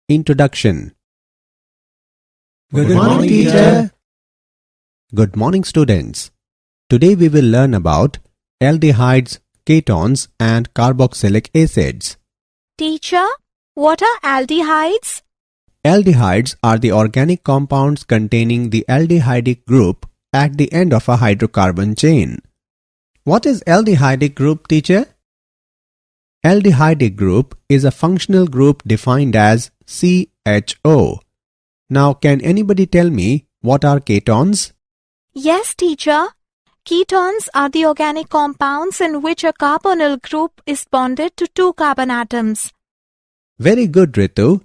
Introduction. Good morning, teacher. Good morning, students. Today we will learn about aldehydes, ketones and carboxylic acids. Teacher, what are aldehydes? Aldehydes are the organic compounds containing the aldehydic group at the end of a hydrocarbon chain. What is aldehydic group, teacher? Aldehydic group is a functional group defined as CHO. Now, can anybody tell me what are ketones? Yes, teacher. Ketones are the organic compounds in which a carbonyl group is bonded to two carbon atoms. Very good, Ritu.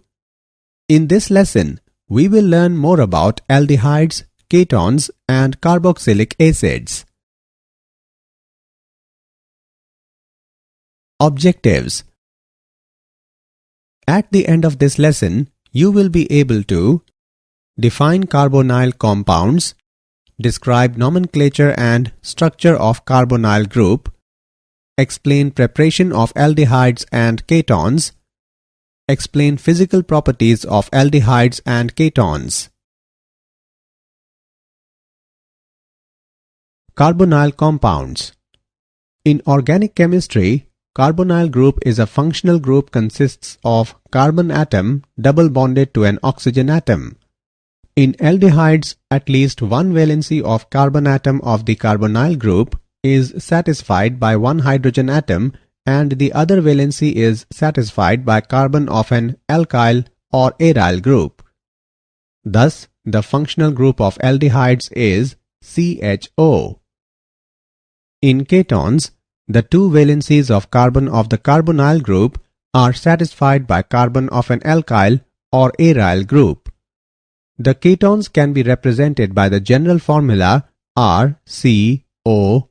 In this lesson, we will learn more about aldehydes, ketones and carboxylic acids. Objectives. At the end of this lesson, you will be able to define carbonyl compounds, describe nomenclature and structure of carbonyl group, explain preparation of aldehydes and ketones, explain physical properties of aldehydes and ketones. Carbonyl compounds. In organic chemistry, carbonyl group is a functional group consists of carbon atom double bonded to an oxygen atom. In aldehydes, at least one valency of carbon atom of the carbonyl group is satisfied by one hydrogen atom and the other valency is satisfied by carbon of an alkyl or aryl group. Thus, the functional group of aldehydes is CHO. In ketones, the two valencies of carbon of the carbonyl group are satisfied by carbon of an alkyl or aryl group. The ketones can be represented by the general formula RCOR',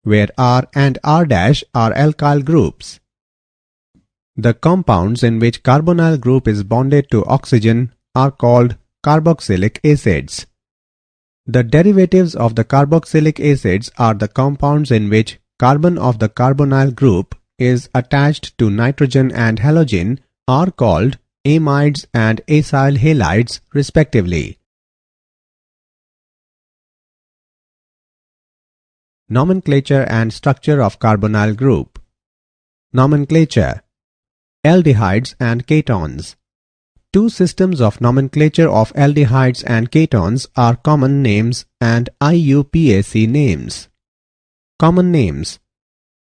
where R and R' are alkyl groups. The compounds in which carbonyl group is bonded to oxygen are called carboxylic acids. The derivatives of the carboxylic acids are the compounds in which carbon of the carbonyl group is attached to nitrogen and halogen are called amides and acyl halides respectively. Nomenclature and structure of carbonyl group. Nomenclature. Aldehydes and ketones. Two systems of nomenclature of aldehydes and ketones are common names and IUPAC names. Common names.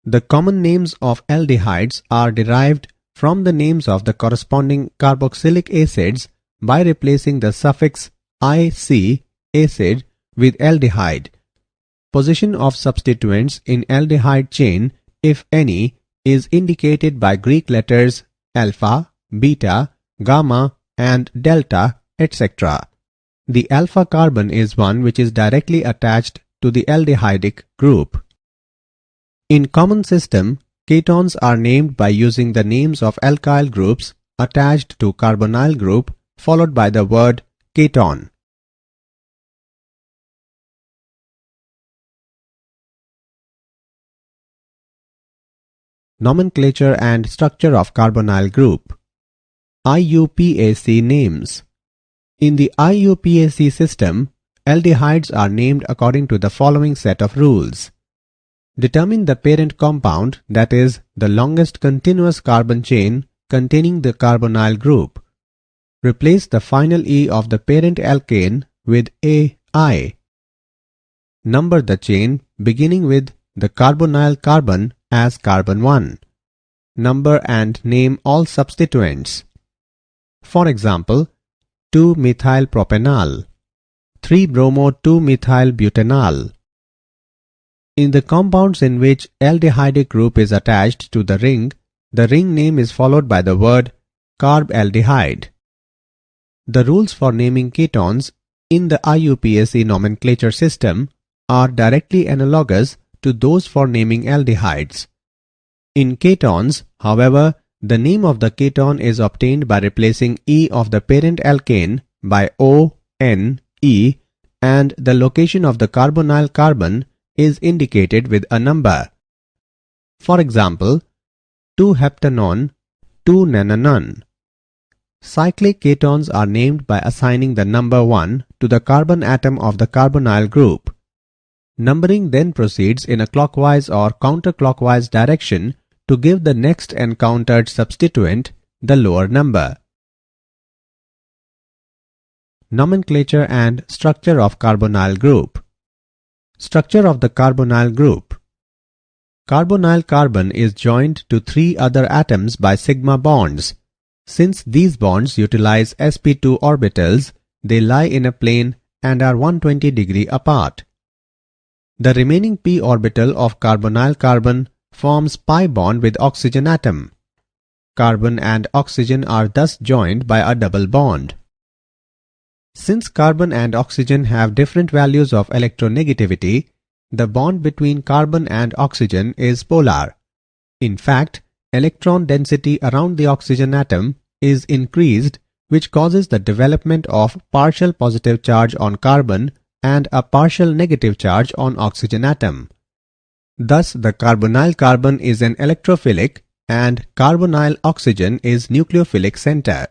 The common names of aldehydes are derived from the names of the corresponding carboxylic acids by replacing the suffix -ic acid with aldehyde. Position of substituents in aldehyde chain, if any, is indicated by Greek letters alpha, beta, gamma and delta, etc. The alpha carbon is one which is directly attached to the aldehydic group. In common system, ketones are named by using the names of alkyl groups attached to carbonyl group followed by the word keton. Nomenclature and structure of carbonyl group. IUPAC names. In the IUPAC system, aldehydes are named according to the following set of rules. Determine the parent compound, that is, the longest continuous carbon chain containing the carbonyl group. Replace the final E of the parent alkane with AI. Number the chain beginning with the carbonyl carbon as carbon 1. Number and name all substituents. For example, 2-methylpropanol, 3-bromo-2-methylbutanol. In the compounds in which aldehydic group is attached to the ring name is followed by the word carbaldehyde. The rules for naming ketones in the IUPAC nomenclature system are directly analogous to those for naming aldehydes. In ketones, however, the name of the keton is obtained by replacing E of the parent alkane by O-N-E and the location of the carbonyl carbon is indicated with a number. For example, 2-heptanone, 2-nananon. Cyclic ketones are named by assigning the number 1 to the carbon atom of the carbonyl group. Numbering then proceeds in a clockwise or counterclockwise direction to give the next encountered substituent the lower number. Nomenclature and structure of carbonyl group. Structure of the carbonyl group. Carbonyl carbon is joined to 3 other atoms by sigma bonds. Since these bonds utilize sp2 orbitals, they lie in a plane and are 120 degree apart. The remaining p orbital of carbonyl carbon forms pi bond with oxygen atom. Carbon and oxygen are thus joined by a double bond. Since carbon and oxygen have different values of electronegativity, the bond between carbon and oxygen is polar. In fact, electron density around the oxygen atom is increased, which causes the development of partial positive charge on carbon and a partial negative charge on oxygen atom. Thus, the carbonyl carbon is an electrophilic and carbonyl oxygen is nucleophilic center.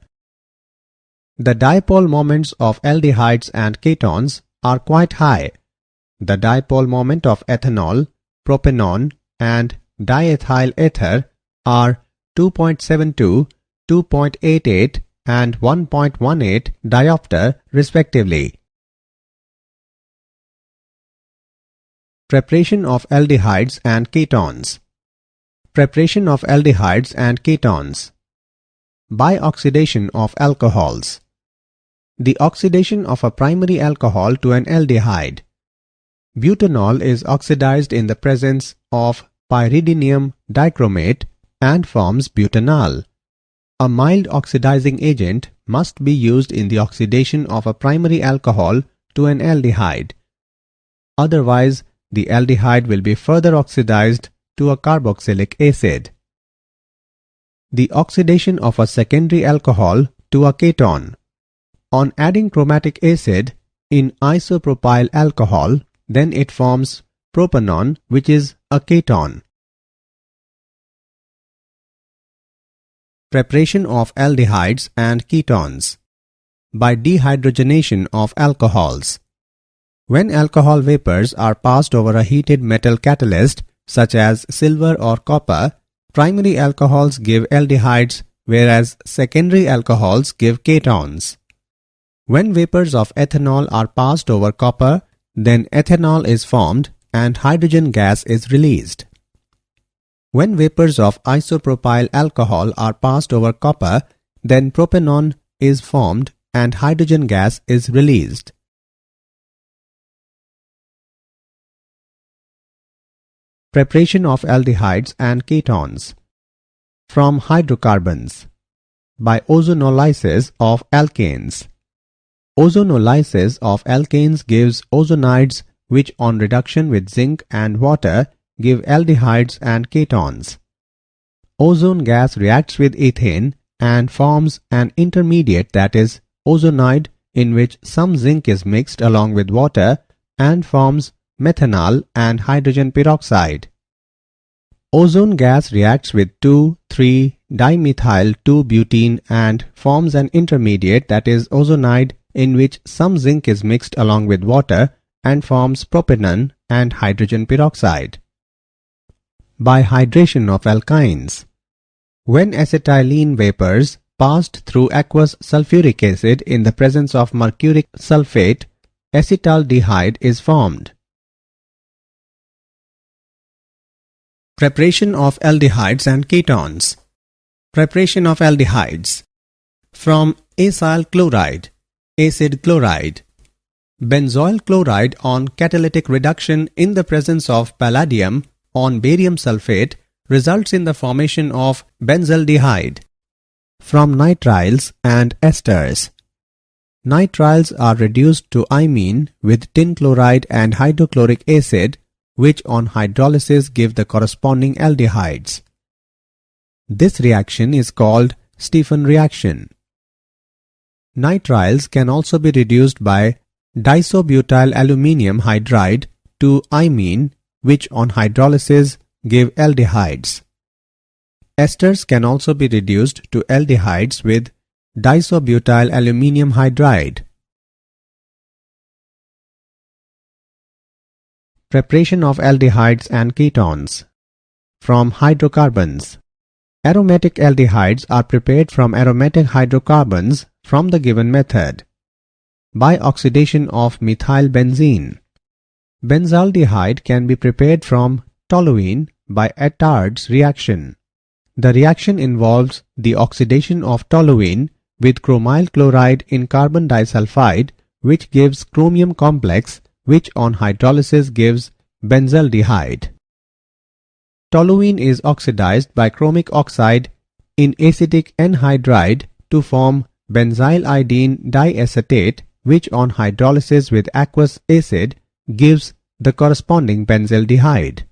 The dipole moments of aldehydes and ketones are quite high. The dipole moment of ethanol, propanol, and diethyl ether are 2.72, 2.88, and 1.18 diopter respectively. Preparation of aldehydes and ketones. Preparation of aldehydes and ketones. By oxidation of alcohols. The oxidation of a primary alcohol to an aldehyde. Butanol is oxidized in the presence of pyridinium dichromate and forms butanol. A mild oxidizing agent must be used in the oxidation of a primary alcohol to an aldehyde. Otherwise, the aldehyde will be further oxidized to a carboxylic acid. The oxidation of a secondary alcohol to a keton. On adding chromatic acid in isopropyl alcohol, then it forms propanone, which is a keton. Preparation of aldehydes and ketones. By dehydrogenation of alcohols. When alcohol vapors are passed over a heated metal catalyst such as silver or copper, primary alcohols give aldehydes whereas secondary alcohols give ketones. When vapors of ethanol are passed over copper, then ethanol is formed and hydrogen gas is released. When vapors of isopropyl alcohol are passed over copper, then propanone is formed and hydrogen gas is released. Preparation of aldehydes and ketones. From hydrocarbons. By ozonolysis of alkanes. Ozonolysis of alkanes gives ozonides which on reduction with zinc and water give aldehydes and ketones. Ozone gas reacts with ethane and forms an intermediate, that is ozonide, in which some zinc is mixed along with water and forms methanol and hydrogen peroxide. Ozone gas reacts with 2,3-dimethyl-2-butene and forms an intermediate, that is ozonide, in which some zinc is mixed along with water and forms propanone and hydrogen peroxide. By hydration of alkynes. When acetylene vapors passed through aqueous sulfuric acid in the presence of mercuric sulfate, acetaldehyde is formed. Preparation of aldehydes and ketones. Preparation of aldehydes. From acyl chloride, acid chloride. Benzoyl chloride on catalytic reduction in the presence of palladium on barium sulfate results in the formation of benzaldehyde. From nitriles and esters. Nitriles are reduced to imine with tin chloride and hydrochloric acid, which on hydrolysis give the corresponding aldehydes. This reaction is called Stephan reaction. Nitriles can also be reduced by diisobutyl aluminium hydride to imine, which on hydrolysis give aldehydes. Esters can also be reduced to aldehydes with diisobutyl aluminium hydride. Preparation of aldehydes and ketones from hydrocarbons. Aromatic aldehydes are prepared from aromatic hydrocarbons from the given method. By oxidation of methylbenzene. Benzaldehyde can be prepared from toluene by Aldehydes reaction. The reaction involves the oxidation of toluene with chromyl chloride in carbon disulfide, which gives chromium complex, which on hydrolysis gives benzaldehyde. Toluene is oxidized by chromic oxide in acetic anhydride to form benzyldene diacetate, which on hydrolysis with aqueous acid gives the corresponding benzaldehyde.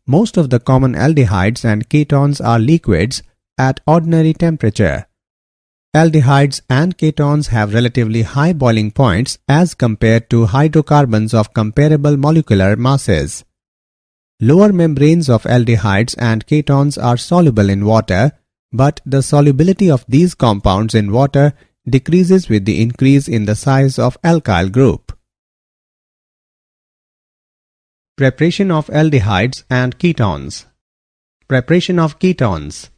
Most of the common aldehydes and ketones are liquids at ordinary temperature. Aldehydes and ketones have relatively high boiling points as compared to hydrocarbons of comparable molecular masses. Lower membranes of aldehydes and ketones are soluble in water, but the solubility of these compounds in water decreases with the increase in the size of alkyl group. Preparation of aldehydes and ketones. Preparation of ketones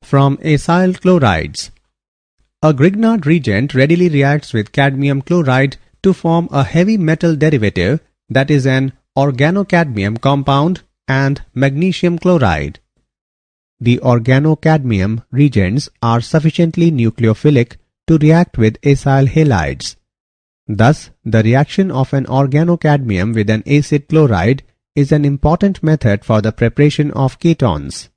from acyl chlorides. A Grignard reagent readily reacts with cadmium chloride to form a heavy metal derivative, that is an organocadmium compound and magnesium chloride. The organocadmium reagents are sufficiently nucleophilic to react with acyl halides. Thus, the reaction of an organocadmium with an acid chloride is an important method for the preparation of ketones.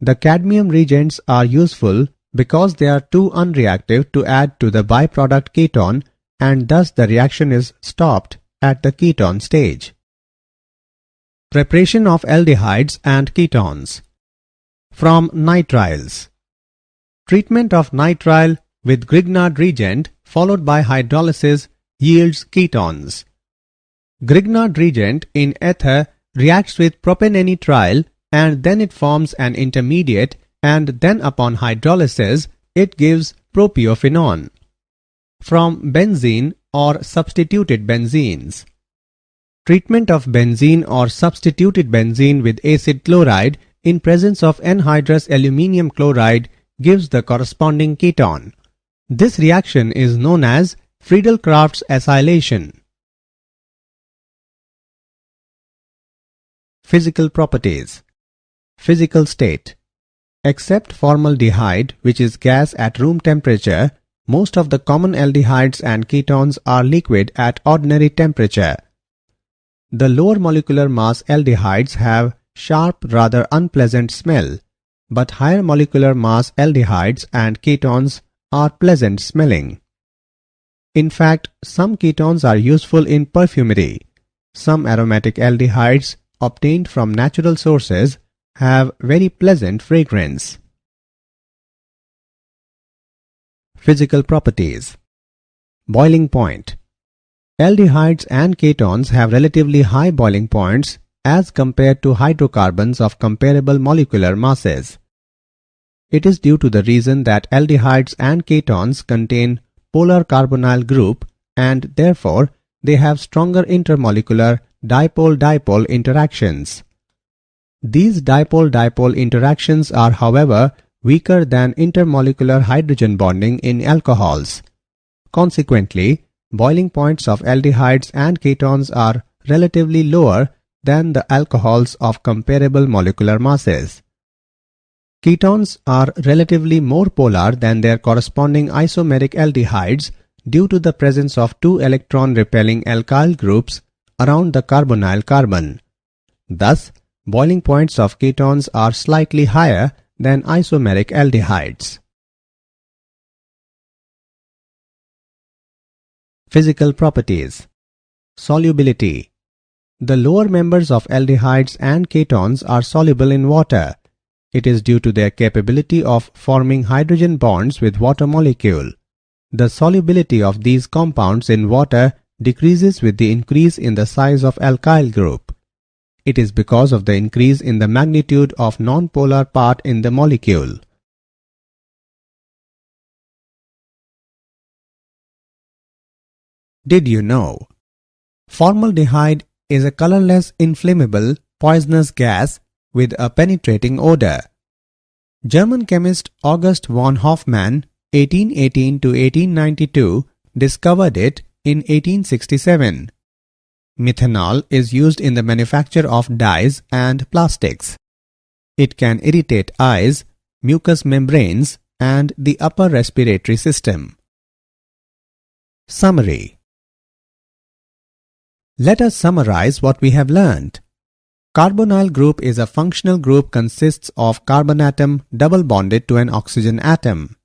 The cadmium reagents are useful because they are too unreactive to add to the byproduct ketone, and thus the reaction is stopped at the ketone stage. Preparation of aldehydes and ketones from nitriles. Treatment of nitrile with Grignard reagent followed by hydrolysis yields ketones. Grignard reagent in ether reacts with propanenitrile and then it forms an intermediate, and then upon hydrolysis it gives propiophenone. From benzene or substituted benzenes. Treatment of benzene or substituted benzene with acid chloride in presence of anhydrous aluminium chloride gives the corresponding ketone. This reaction is known as Friedel-Crafts acylation. Physical properties. Physical state. Except formaldehyde, which is gas at room temperature, most of the common aldehydes and ketones are liquid at ordinary temperature. The lower molecular mass aldehydes have sharp, rather unpleasant smell, but higher molecular mass aldehydes and ketones are pleasant smelling. In fact, some ketones are useful in perfumery. Some aromatic aldehydes obtained from natural sources have very pleasant fragrance. Physical properties. Boiling point. Aldehydes and ketones have relatively high boiling points as compared to hydrocarbons of comparable molecular masses. It is due to the reason that aldehydes and ketones contain polar carbonyl group and therefore they have stronger intermolecular dipole-dipole interactions. These dipole-dipole interactions are, however, weaker than intermolecular hydrogen bonding in alcohols. Consequently, boiling points of aldehydes and ketones are relatively lower than the alcohols of comparable molecular masses. Ketones are relatively more polar than their corresponding isomeric aldehydes due to the presence of two electron-repelling alkyl groups around the carbonyl carbon. Thus, boiling points of ketones are slightly higher than isomeric aldehydes. Physical properties. Solubility. The lower members of aldehydes and ketones are soluble in water. It is due to their capability of forming hydrogen bonds with water molecule. The solubility of these compounds in water decreases with the increase in the size of alkyl group. it is because of the increase in the magnitude of nonpolar part in the molecule. Did you know? Formaldehyde is a colorless, inflammable, poisonous gas with a penetrating odor. German chemist August von Hofmann, 1818 to 1892, discovered it in 1867. Methanol is used in the manufacture of dyes and plastics. It can irritate eyes, mucous membranes, and the upper respiratory system. Summary. Let us summarize what we have learned. Carbonyl group is a functional group consists of carbon atom double bonded to an oxygen atom.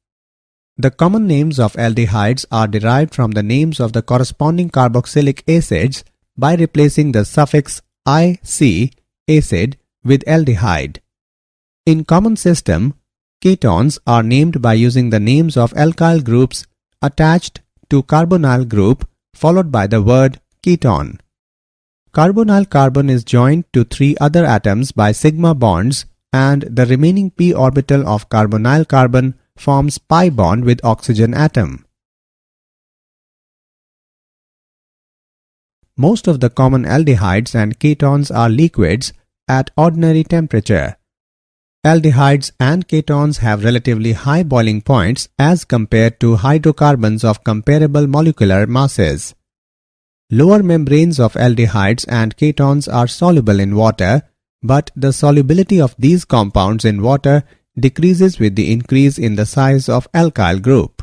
The common names of aldehydes are derived from the names of the corresponding carboxylic acids by replacing the suffix -ic acid with aldehyde. In common system, ketones are named by using the names of alkyl groups attached to carbonyl group followed by the word ketone. Carbonyl carbon is joined to 3 other atoms by sigma bonds, and the remaining p orbital of carbonyl carbon forms pi bond with oxygen atom. Most of the common aldehydes and ketones are liquids at ordinary temperature. Aldehydes and ketones have relatively high boiling points as compared to hydrocarbons of comparable molecular masses. Lower membranes of aldehydes and ketones are soluble in water, but the solubility of these compounds in water decreases with the increase in the size of alkyl group.